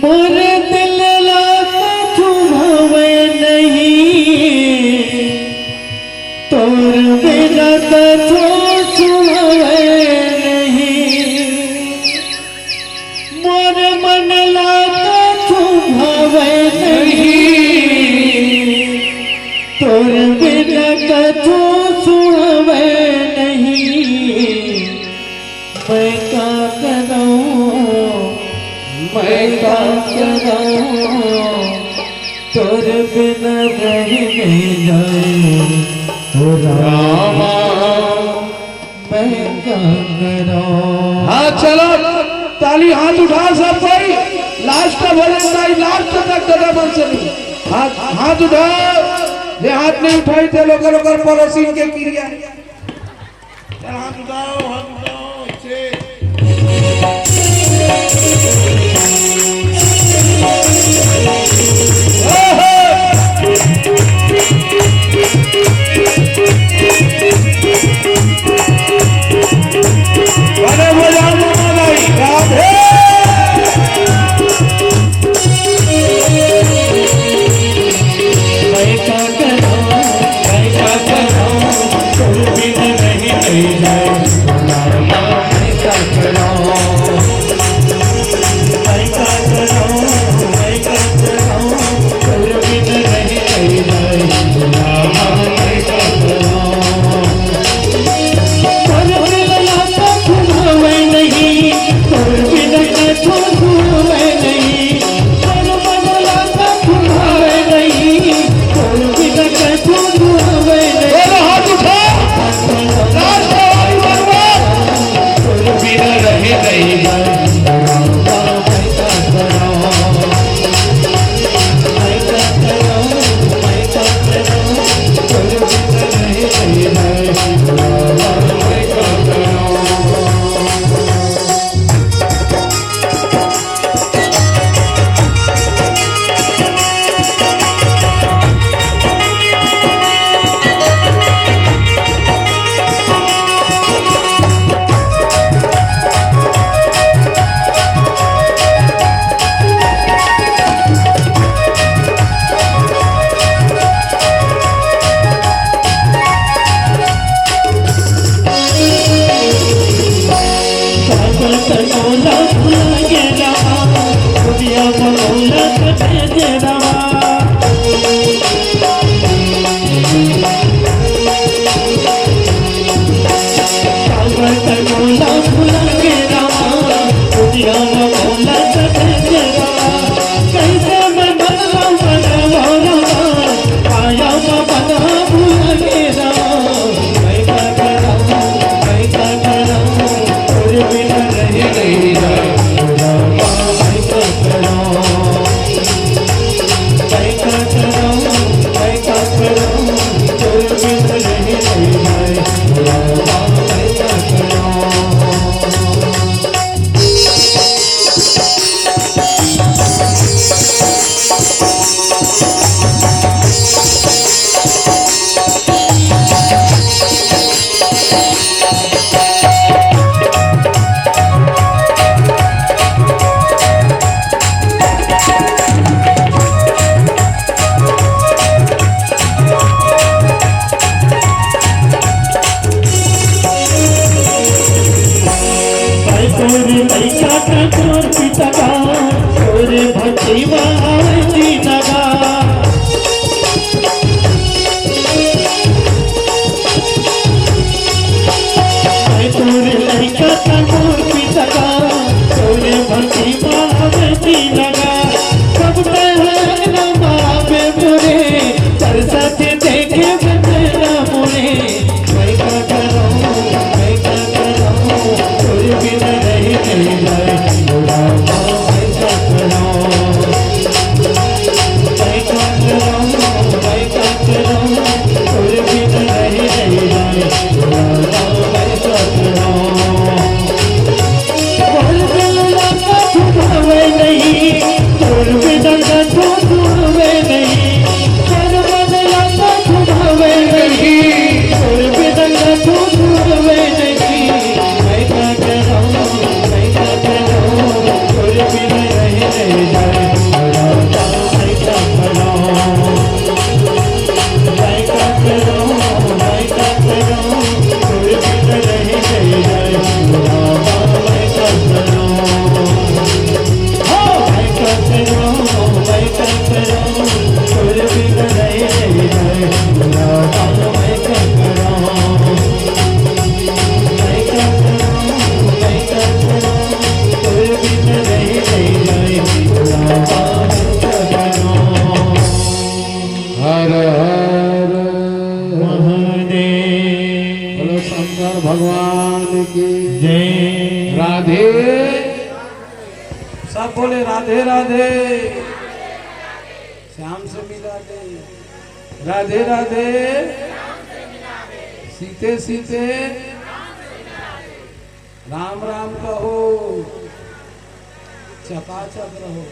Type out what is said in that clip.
मोरे दिल लात तुम्हारे नहीं तोर बिना कथो सुनावे नहीं मोर मन लात तुम्हारे नहीं तोर बिना कथो सुनावे नहीं मैं क्या करूं मैं क्या करूं तोर बिना रह नहीं जाए ओ रामा मैं क्या करूं। हाँ चलो ताली हाथ उठा सब कोई लास्ट का वैलेंटाइन लास्ट तक दादा बन सके हाथ उठाओ जे हाथ नहीं उठाई थे लोग पड़ोसी के क्रिया हाथ उठाओ अच्छे शंकर भगवान की जय। राधे, सब बोले राधे राधे, श्याम से मिला दे, राधे राधे, सीते सीते राम राम कहो, चकाचक रहो।